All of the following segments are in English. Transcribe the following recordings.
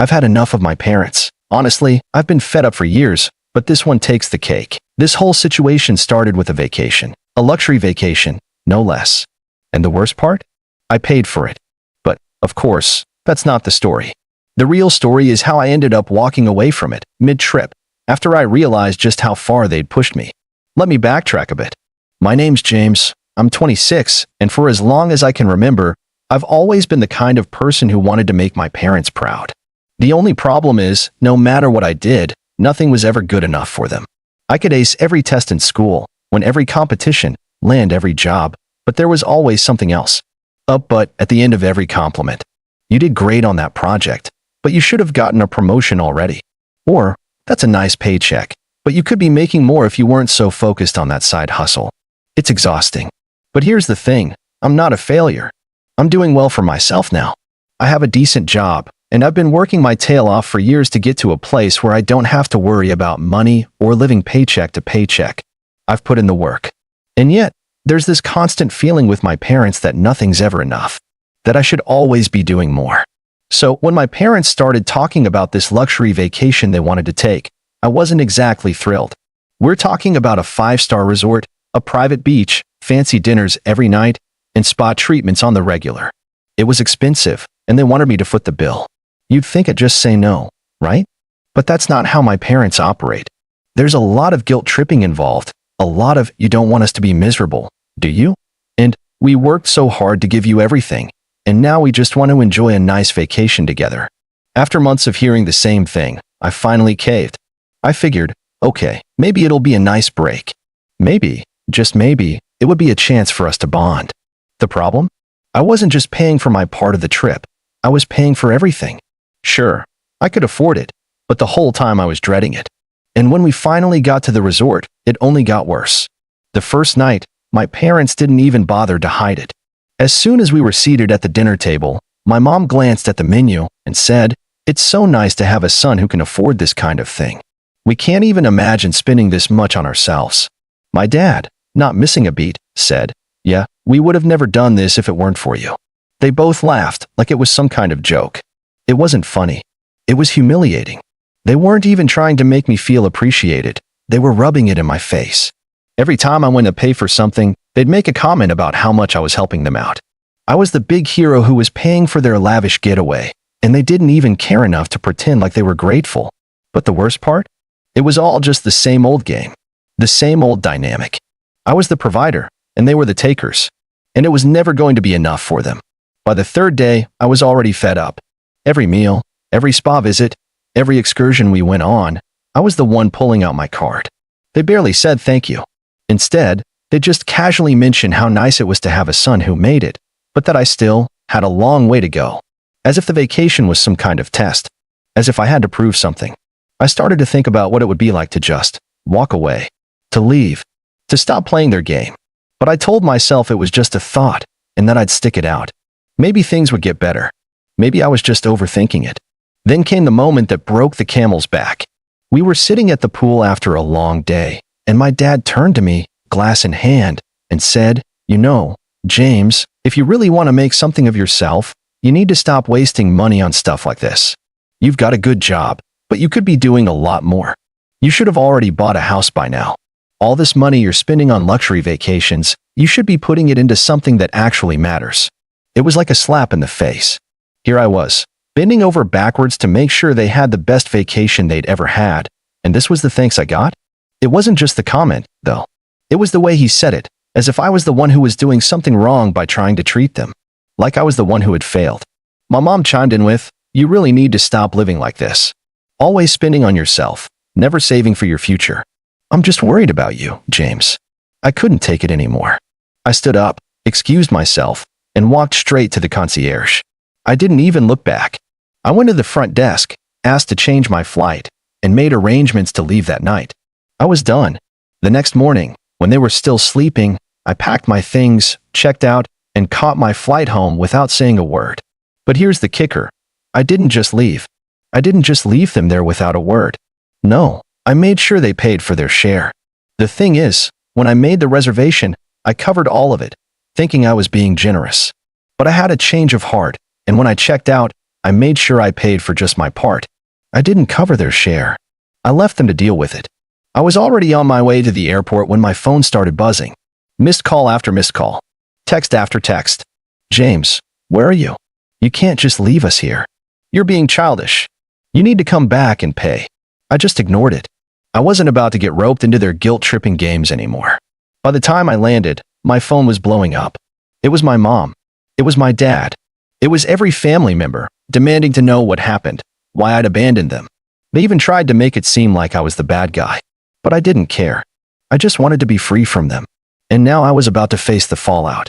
I've had enough of my parents. Honestly, I've been fed up for years, but this one takes the cake. This whole situation started with a vacation. A luxury vacation, no less. And the worst part? I paid for it. But, of course, that's not the story. The real story is how I ended up walking away from it, mid-trip, after I realized just how far they'd pushed me. Let me backtrack a bit. My name's James, I'm 26, and for as long as I can remember, I've always been the kind of person who wanted to make my parents proud. The only problem is, no matter what I did, nothing was ever good enough for them. I could ace every test in school, win every competition, land every job, but there was always something else. But at the end of every compliment. You did great on that project, but you should have gotten a promotion already. Or, that's a nice paycheck, but you could be making more if you weren't so focused on that side hustle. It's exhausting. But here's the thing, I'm not a failure. I'm doing well for myself now. I have a decent job, and I've been working my tail off for years to get to a place where I don't have to worry about money or living paycheck to paycheck. I've put in the work. And yet, there's this constant feeling with my parents that nothing's ever enough, that I should always be doing more. So when my parents started talking about this luxury vacation they wanted to take, I wasn't exactly thrilled. We're talking about a 5-star resort, a private beach, fancy dinners every night, and spa treatments on the regular. It was expensive, and they wanted me to foot the bill. You'd think I'd just say no, right? But that's not how my parents operate. There's a lot of guilt tripping involved, a lot of "you don't want us to be miserable, do you? And we worked so hard to give you everything, and now we just want to enjoy a nice vacation together." After months of hearing the same thing, I finally caved. I figured, okay, maybe it'll be a nice break. Maybe, just maybe, it would be a chance for us to bond. The problem? I wasn't just paying for my part of the trip. I was paying for everything. Sure, I could afford it, but the whole time I was dreading it. And when we finally got to the resort, it only got worse. The first night, my parents didn't even bother to hide it. As soon as we were seated at the dinner table, my mom glanced at the menu and said, "It's so nice to have a son who can afford this kind of thing. We can't even imagine spending this much on ourselves." My dad, not missing a beat, said, "Yeah, we would have never done this if it weren't for you." They both laughed like it was some kind of joke. It wasn't funny. It was humiliating. They weren't even trying to make me feel appreciated. They were rubbing it in my face. Every time I went to pay for something, they'd make a comment about how much I was helping them out. I was the big hero who was paying for their lavish getaway, and they didn't even care enough to pretend like they were grateful. But the worst part? It was all just the same old game. The same old dynamic. I was the provider, and they were the takers. And it was never going to be enough for them. By the third day, I was already fed up. Every meal, every spa visit, every excursion we went on, I was the one pulling out my card. They barely said thank you. Instead, they just casually mentioned how nice it was to have a son who made it, but that I still had a long way to go. As if the vacation was some kind of test. As if I had to prove something. I started to think about what it would be like to just walk away. To leave. To stop playing their game. But I told myself it was just a thought, and that I'd stick it out. Maybe things would get better. Maybe I was just overthinking it. Then came the moment that broke the camel's back. We were sitting at the pool after a long day, and my dad turned to me, glass in hand, and said, "You know, James, if you really want to make something of yourself, you need to stop wasting money on stuff like this. You've got a good job, but you could be doing a lot more. You should have already bought a house by now. All this money you're spending on luxury vacations, you should be putting it into something that actually matters." It was like a slap in the face. Here I was, bending over backwards to make sure they had the best vacation they'd ever had, and this was the thanks I got? It wasn't just the comment, though. It was the way he said it, as if I was the one who was doing something wrong by trying to treat them. Like I was the one who had failed. My mom chimed in with, "You really need to stop living like this. Always spending on yourself, never saving for your future. I'm just worried about you, James." I couldn't take it anymore. I stood up, excused myself, and walked straight to the concierge. I didn't even look back. I went to the front desk, asked to change my flight, and made arrangements to leave that night. I was done. The next morning, when they were still sleeping, I packed my things, checked out, and caught my flight home without saying a word. But here's the kicker. I didn't just leave. I didn't just leave them there without a word. No, I made sure they paid for their share. The thing is, when I made the reservation, I covered all of it, thinking I was being generous. But I had a change of heart, and when I checked out, I made sure I paid for just my part. I didn't cover their share. I left them to deal with it. I was already on my way to the airport when my phone started buzzing. Missed call after missed call. Text after text. James, where are you? You can't just leave us here. You're being childish. You need to come back and pay. I just ignored it. I wasn't about to get roped into their guilt-tripping games anymore. By the time I landed, my phone was blowing up. It was my mom. It was my dad. It was every family member, demanding to know what happened, why I'd abandoned them. They even tried to make it seem like I was the bad guy. But I didn't care. I just wanted to be free from them. And now I was about to face the fallout.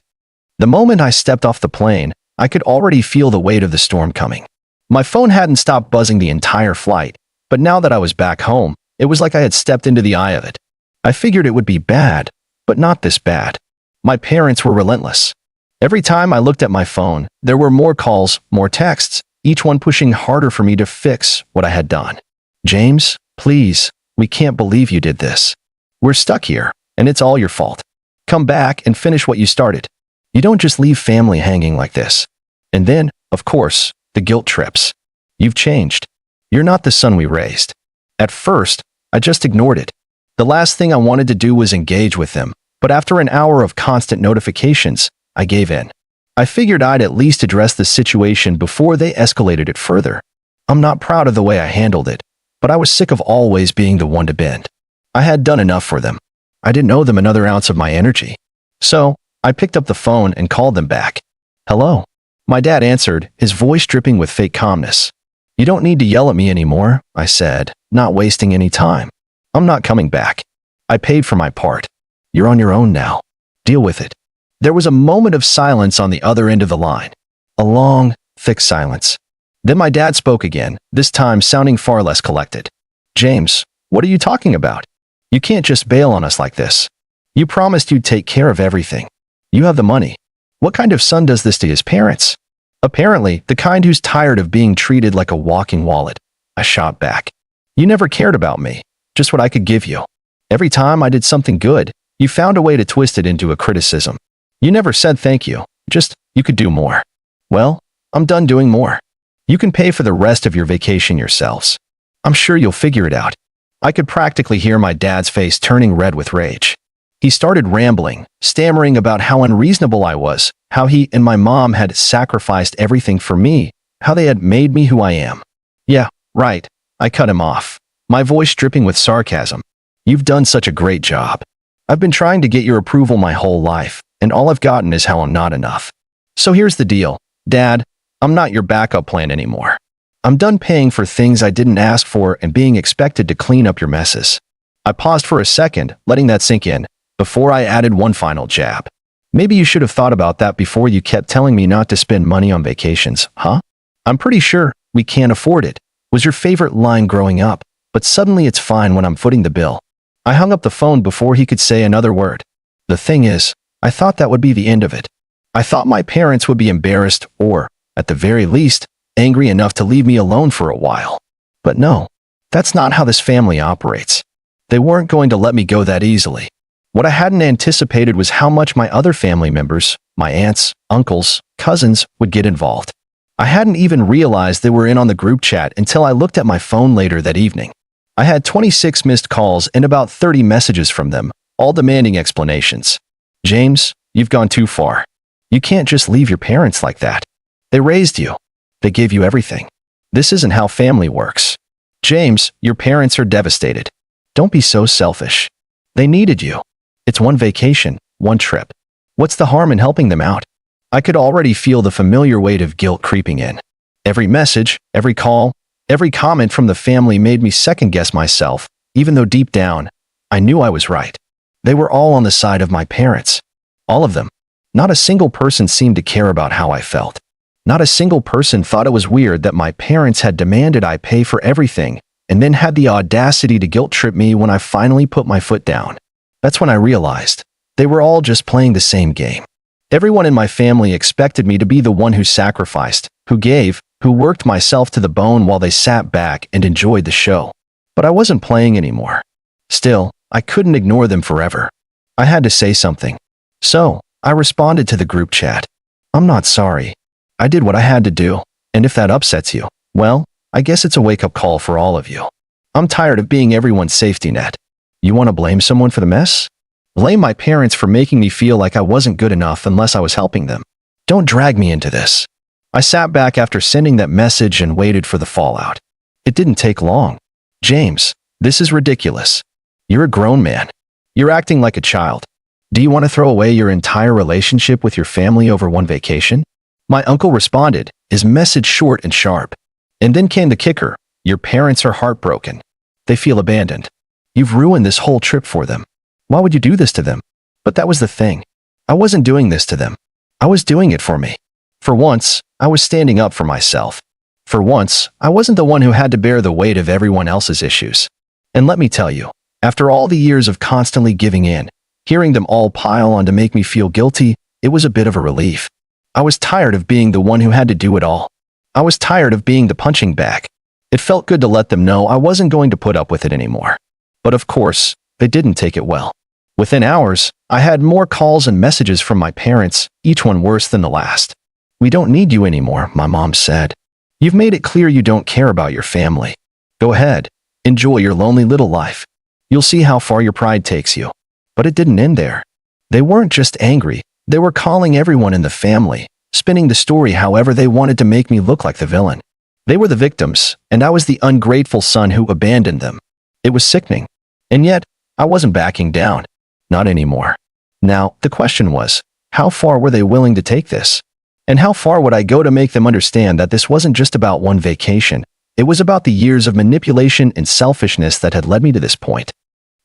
The moment I stepped off the plane, I could already feel the weight of the storm coming. My phone hadn't stopped buzzing the entire flight, but now that I was back home, it was like I had stepped into the eye of it. I figured it would be bad, but not this bad. My parents were relentless. Every time I looked at my phone, there were more calls, more texts, each one pushing harder for me to fix what I had done. James, please, we can't believe you did this. We're stuck here, and it's all your fault. Come back and finish what you started. You don't just leave family hanging like this. And then, of course, the guilt trips. You've changed. You're not the son we raised. At first, I just ignored it. The last thing I wanted to do was engage with them, but after an hour of constant notifications, I gave in. I figured I'd at least address the situation before they escalated it further. I'm not proud of the way I handled it, but I was sick of always being the one to bend. I had done enough for them. I didn't owe them another ounce of my energy. So, I picked up the phone and called them back. Hello? My dad answered, his voice dripping with fake calmness. You don't need to yell at me anymore, I said, not wasting any time. I'm not coming back. I paid for my part. You're on your own now. Deal with it. There was a moment of silence on the other end of the line. A long, thick silence. Then my dad spoke again, this time sounding far less collected. James, what are you talking about? You can't just bail on us like this. You promised you'd take care of everything. You have the money. What kind of son does this to his parents? Apparently, the kind who's tired of being treated like a walking wallet. I shot back. You never cared about me, just what I could give you. Every time I did something good, you found a way to twist it into a criticism. You never said thank you, just you could do more. Well, I'm done doing more. You can pay for the rest of your vacation yourselves. I'm sure you'll figure it out. I could practically hear my dad's face turning red with rage. He started rambling, stammering about how unreasonable I was, how he and my mom had sacrificed everything for me, how they had made me who I am. Yeah, right. I cut him off, my voice dripping with sarcasm. You've done such a great job. I've been trying to get your approval my whole life, and all I've gotten is how I'm not enough. So here's the deal, Dad, I'm not your backup plan anymore. I'm done paying for things I didn't ask for and being expected to clean up your messes. I paused for a second, letting that sink in, before I added one final jab. Maybe you should have thought about that before you kept telling me not to spend money on vacations, huh? I'm pretty sure we can't afford it, was your favorite line growing up, but suddenly it's fine when I'm footing the bill. I hung up the phone before he could say another word. The thing is, I thought that would be the end of it. I thought my parents would be embarrassed or, at the very least, angry enough to leave me alone for a while. But no, that's not how this family operates. They weren't going to let me go that easily. What I hadn't anticipated was how much my other family members, my aunts, uncles, cousins, would get involved. I hadn't even realized they were in on the group chat until I looked at my phone later that evening. I had 26 missed calls and about 30 messages from them, all demanding explanations. James, you've gone too far. You can't just leave your parents like that. They raised you. They gave you everything. This isn't how family works. James, your parents are devastated. Don't be so selfish. They needed you. It's one vacation, one trip. What's the harm in helping them out? I could already feel the familiar weight of guilt creeping in. Every message, every call, every comment from the family made me second-guess myself, even though deep down, I knew I was right. They were all on the side of my parents. All of them. Not a single person seemed to care about how I felt. Not a single person thought it was weird that my parents had demanded I pay for everything, and then had the audacity to guilt-trip me when I finally put my foot down. That's when I realized they were all just playing the same game. Everyone in my family expected me to be the one who sacrificed, who gave, who worked myself to the bone while they sat back and enjoyed the show. But I wasn't playing anymore. Still, I couldn't ignore them forever. I had to say something. So, I responded to the group chat. I'm not sorry. I did what I had to do. And if that upsets you, well, I guess it's a wake-up call for all of you. I'm tired of being everyone's safety net. You want to blame someone for the mess? Blame my parents for making me feel like I wasn't good enough unless I was helping them. Don't drag me into this. I sat back after sending that message and waited for the fallout. It didn't take long. James, this is ridiculous. You're a grown man. You're acting like a child. Do you want to throw away your entire relationship with your family over one vacation? My uncle responded, his message short and sharp. And then came the kicker. Your parents are heartbroken. They feel abandoned. You've ruined this whole trip for them. Why would you do this to them? But that was the thing. I wasn't doing this to them. I was doing it for me. For once, I was standing up for myself. For once, I wasn't the one who had to bear the weight of everyone else's issues. And let me tell you, after all the years of constantly giving in, hearing them all pile on to make me feel guilty, it was a bit of a relief. I was tired of being the one who had to do it all. I was tired of being the punching bag. It felt good to let them know I wasn't going to put up with it anymore. But of course, they didn't take it well. Within hours, I had more calls and messages from my parents, each one worse than the last. We don't need you anymore, my mom said. You've made it clear you don't care about your family. Go ahead, enjoy your lonely little life. You'll see how far your pride takes you. But it didn't end there. They weren't just angry, they were calling everyone in the family, spinning the story however they wanted to make me look like the villain. They were the victims, and I was the ungrateful son who abandoned them. It was sickening. And yet, I wasn't backing down. Not anymore. Now, the question was, how far were they willing to take this? And how far would I go to make them understand that this wasn't just about one vacation? It was about the years of manipulation and selfishness that had led me to this point.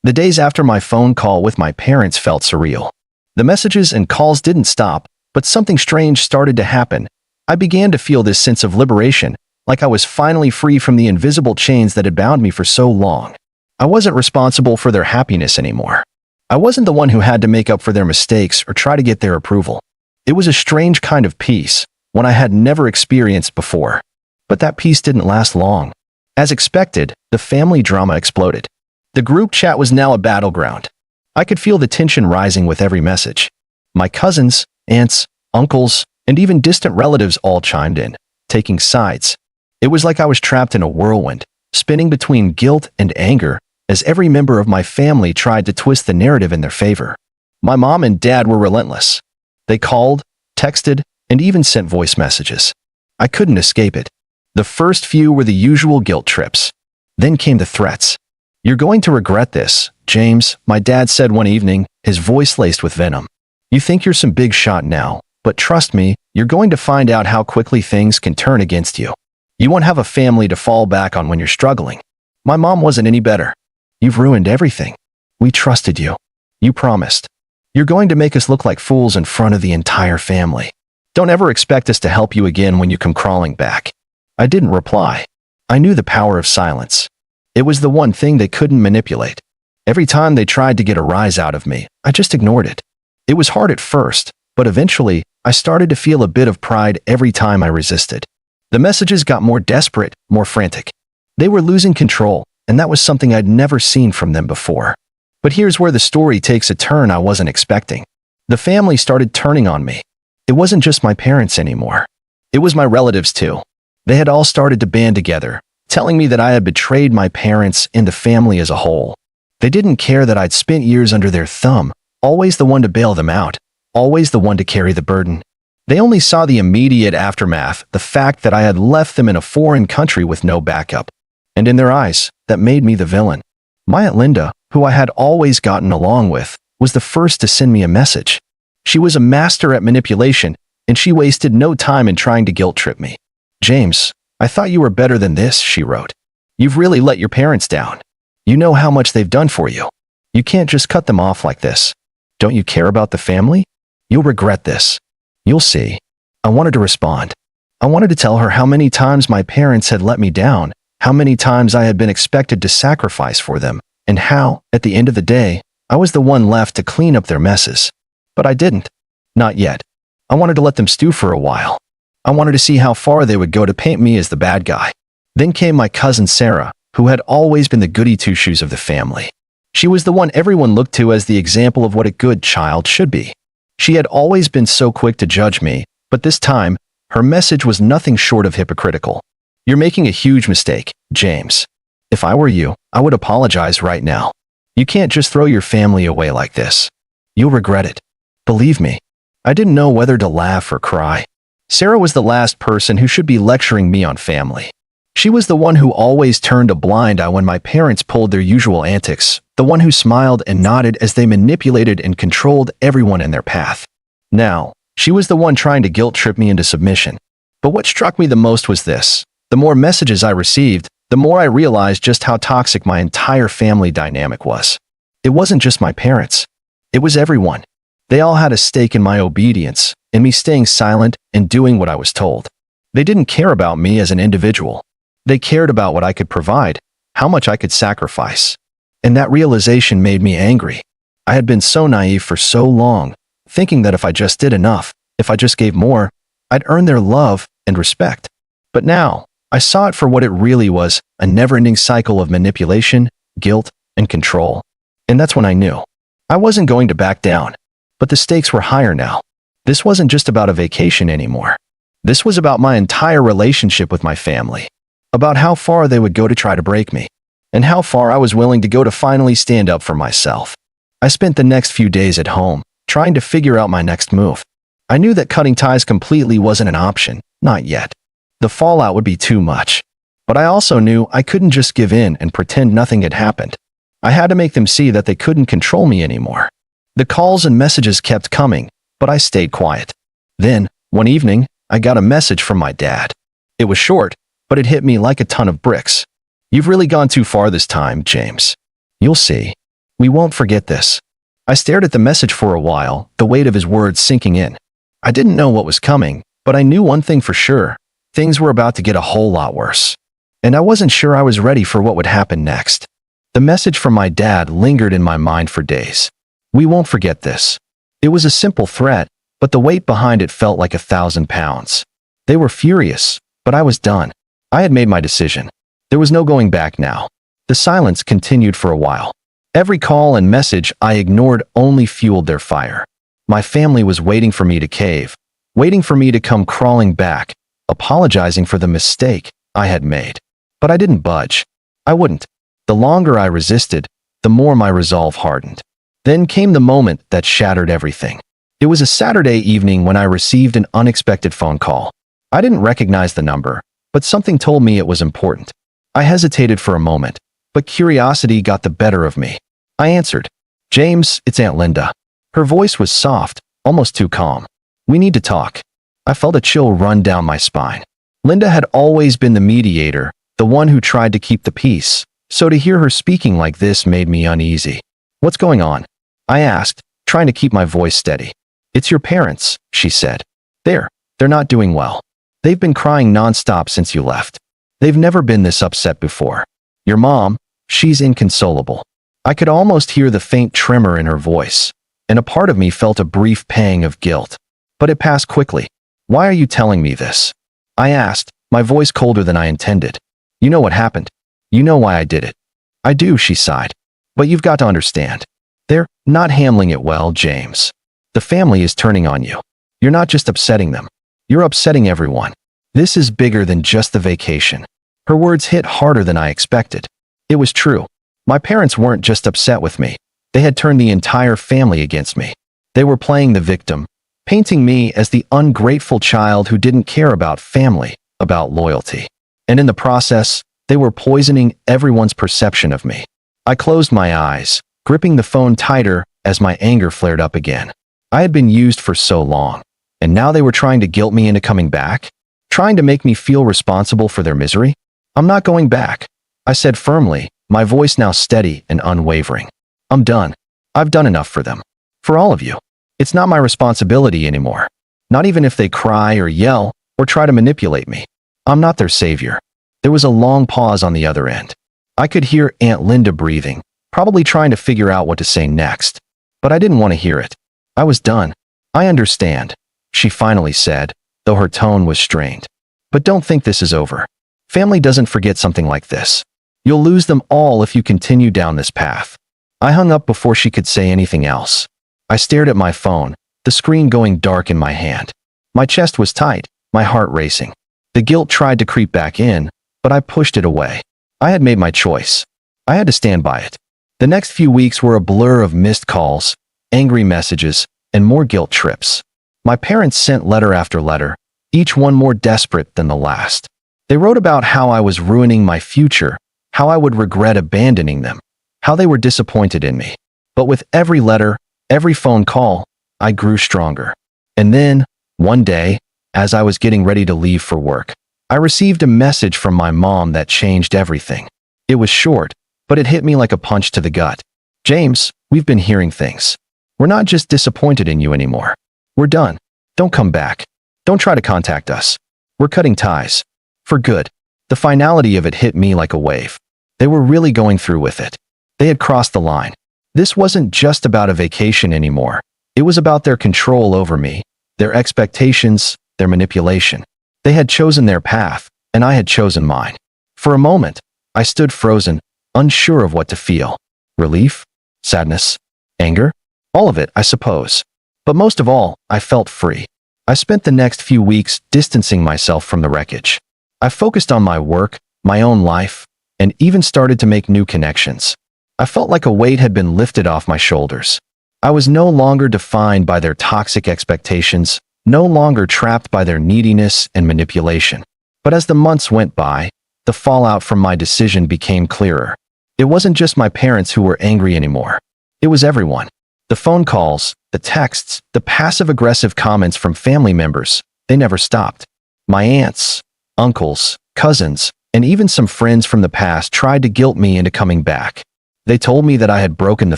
The days after my phone call with my parents felt surreal. The messages and calls didn't stop, but something strange started to happen. I began to feel this sense of liberation, like I was finally free from the invisible chains that had bound me for so long. I wasn't responsible for their happiness anymore. I wasn't the one who had to make up for their mistakes or try to get their approval. It was a strange kind of peace, one I had never experienced before. But that peace didn't last long. As expected, the family drama exploded. The group chat was now a battleground. I could feel the tension rising with every message. My cousins, aunts, uncles, and even distant relatives all chimed in, taking sides. It was like I was trapped in a whirlwind, spinning between guilt and anger, as every member of my family tried to twist the narrative in their favor. My mom and dad were relentless. They called, texted, and even sent voice messages. I couldn't escape it. The first few were the usual guilt trips. Then came the threats. You're going to regret this, James, my dad said one evening, his voice laced with venom. You think you're some big shot now, but trust me, you're going to find out how quickly things can turn against you. You won't have a family to fall back on when you're struggling. My mom wasn't any better. You've ruined everything. We trusted you. You promised. You're going to make us look like fools in front of the entire family. Don't ever expect us to help you again when you come crawling back. I didn't reply. I knew the power of silence. It was the one thing they couldn't manipulate. Every time they tried to get a rise out of me, I just ignored it. It was hard at first, but eventually, I started to feel a bit of pride every time I resisted. The messages got more desperate, more frantic. They were losing control, and that was something I'd never seen from them before. But here's where the story takes a turn I wasn't expecting. The family started turning on me. It wasn't just my parents anymore. It was my relatives too. They had all started to band together, telling me that I had betrayed my parents and the family as a whole. They didn't care that I'd spent years under their thumb, always the one to bail them out, always the one to carry the burden. They only saw the immediate aftermath, the fact that I had left them in a foreign country with no backup. And in their eyes, that made me the villain. My Aunt Linda, who I had always gotten along with, was the first to send me a message. She was a master at manipulation, and she wasted no time in trying to guilt trip me. James, I thought you were better than this, she wrote. You've really let your parents down. You know how much they've done for you. You can't just cut them off like this. Don't you care about the family? You'll regret this. You'll see. I wanted to respond. I wanted to tell her how many times my parents had let me down, how many times I had been expected to sacrifice for them, and how, at the end of the day, I was the one left to clean up their messes. But I didn't. Not yet. I wanted to let them stew for a while. I wanted to see how far they would go to paint me as the bad guy. Then came my cousin Sarah, who had always been the goody two-shoes of the family. She was the one everyone looked to as the example of what a good child should be. She had always been so quick to judge me, but this time, Her message was nothing short of hypocritical. "You're making a huge mistake, James. If I were you, I would apologize right now. You can't just throw your family away like this. You'll regret it. Believe me." I didn't know whether to laugh or cry. Sarah was the last person who should be lecturing me on family. She was the one who always turned a blind eye when my parents pulled their usual antics, the one who smiled and nodded as they manipulated and controlled everyone in their path. Now, she was the one trying to guilt-trip me into submission. But what struck me the most was this. The more messages I received, the more I realized just how toxic my entire family dynamic was. It wasn't just my parents. It was everyone. They all had a stake in my obedience, in me staying silent and doing what I was told. They didn't care about me as an individual. They cared about what I could provide, how much I could sacrifice. And that realization made me angry. I had been so naive for so long, thinking that if I just did enough, if I just gave more, I'd earn their love and respect. But now, I saw it for what it really was, a never-ending cycle of manipulation, guilt, and control. And that's when I knew. I wasn't going to back down. But the stakes were higher now. This wasn't just about a vacation anymore. This was about my entire relationship with my family. About how far they would go to try to break me, and how far I was willing to go to finally stand up for myself. I spent the next few days at home, trying to figure out my next move. I knew that cutting ties completely wasn't an option, not yet. The fallout would be too much. But I also knew I couldn't just give in and pretend nothing had happened. I had to make them see that they couldn't control me anymore. The calls and messages kept coming, but I stayed quiet. Then, one evening, I got a message from my dad. It was short, but it hit me like a ton of bricks. "You've really gone too far this time, James. You'll see. We won't forget this." I stared at the message for a while, the weight of his words sinking in. I didn't know what was coming, but I knew one thing for sure. Things were about to get a whole lot worse. And I wasn't sure I was ready for what would happen next. The message from my dad lingered in my mind for days. "We won't forget this." It was a simple threat, but the weight behind it felt like 1,000 pounds. They were furious, but I was done. I had made my decision. There was no going back now. The silence continued for a while. Every call and message I ignored only fueled their fire. My family was waiting for me to cave, waiting for me to come crawling back, apologizing for the mistake I had made. But I didn't budge. I wouldn't. The longer I resisted, the more my resolve hardened. Then came the moment that shattered everything. It was a Saturday evening when I received an unexpected phone call. I didn't recognize the number, but something told me it was important. I hesitated for a moment, but curiosity got the better of me. I answered. "James, it's Aunt Linda." Her voice was soft, almost too calm. "We need to talk." I felt a chill run down my spine. Linda had always been the mediator, the one who tried to keep the peace, so to hear her speaking like this made me uneasy. "What's going on?" I asked, trying to keep my voice steady. "It's your parents," she said. They're not doing well. They've been crying nonstop since you left. They've never been this upset before. Your mom, she's inconsolable." I could almost hear the faint tremor in her voice, and a part of me felt a brief pang of guilt. But it passed quickly. "Why are you telling me this?" I asked, my voice colder than I intended. "You know what happened. You know why I did it." "I do," she sighed. "But you've got to understand. They're not handling it well, James. The family is turning on you. You're not just upsetting them. You're upsetting everyone. This is bigger than just the vacation." Her words hit harder than I expected. It was true. My parents weren't just upset with me. They had turned the entire family against me. They were playing the victim, painting me as the ungrateful child who didn't care about family, about loyalty. And in the process, they were poisoning everyone's perception of me. I closed my eyes, gripping the phone tighter as my anger flared up again. I had been used for so long, and now they were trying to guilt me into coming back, trying to make me feel responsible for their misery. "I'm not going back," I said firmly, my voice now steady and unwavering. "I'm done. I've done enough for them. For all of you. It's not my responsibility anymore. Not even if they cry or yell or try to manipulate me. I'm not their savior." There was a long pause on the other end. I could hear Aunt Linda breathing, probably trying to figure out what to say next. But I didn't want to hear it. I was done. "I understand," she finally said, though her tone was strained. "But don't think this is over. Family doesn't forget something like this. You'll lose them all if you continue down this path." I hung up before she could say anything else. I stared at my phone, the screen going dark in my hand. My chest was tight, my heart racing. The guilt tried to creep back in, but I pushed it away. I had made my choice. I had to stand by it. The next few weeks were a blur of missed calls, angry messages, and more guilt trips. My parents sent letter after letter, each one more desperate than the last. They wrote about how I was ruining my future, how I would regret abandoning them, how they were disappointed in me. But with every letter, every phone call, I grew stronger. And then, one day, as I was getting ready to leave for work, I received a message from my mom that changed everything. It was short, but it hit me like a punch to the gut. James, we've been hearing things. We're not just disappointed in you anymore. We're done. Don't come back. Don't try to contact us. We're cutting ties. For good. The finality of it hit me like a wave. They were really going through with it. They had crossed the line. This wasn't just about a vacation anymore. It was about their control over me, their expectations, their manipulation. They had chosen their path, and I had chosen mine. For a moment, I stood frozen, unsure of what to feel. Relief? Sadness? Anger? All of it, I suppose. But most of all, I felt free. I spent the next few weeks distancing myself from the wreckage. I focused on my work, my own life, and even started to make new connections. I felt like a weight had been lifted off my shoulders. I was no longer defined by their toxic expectations, no longer trapped by their neediness and manipulation. But as the months went by, the fallout from my decision became clearer. It wasn't just my parents who were angry anymore. It was everyone. The phone calls, the texts, the passive-aggressive comments from family members, they never stopped. My aunts, uncles, cousins, and even some friends from the past tried to guilt me into coming back. They told me that I had broken the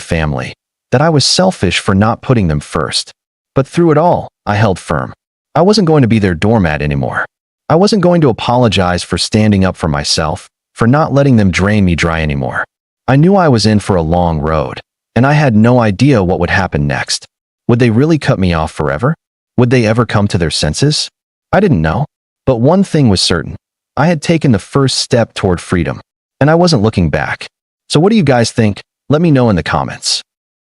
family, that I was selfish for not putting them first. But through it all, I held firm. I wasn't going to be their doormat anymore. I wasn't going to apologize for standing up for myself, for not letting them drain me dry anymore. I knew I was in for a long road, and I had no idea what would happen next. Would they really cut me off forever? Would they ever come to their senses? I didn't know. But one thing was certain. I had taken the first step toward freedom, and I wasn't looking back. So what do you guys think? Let me know in the comments.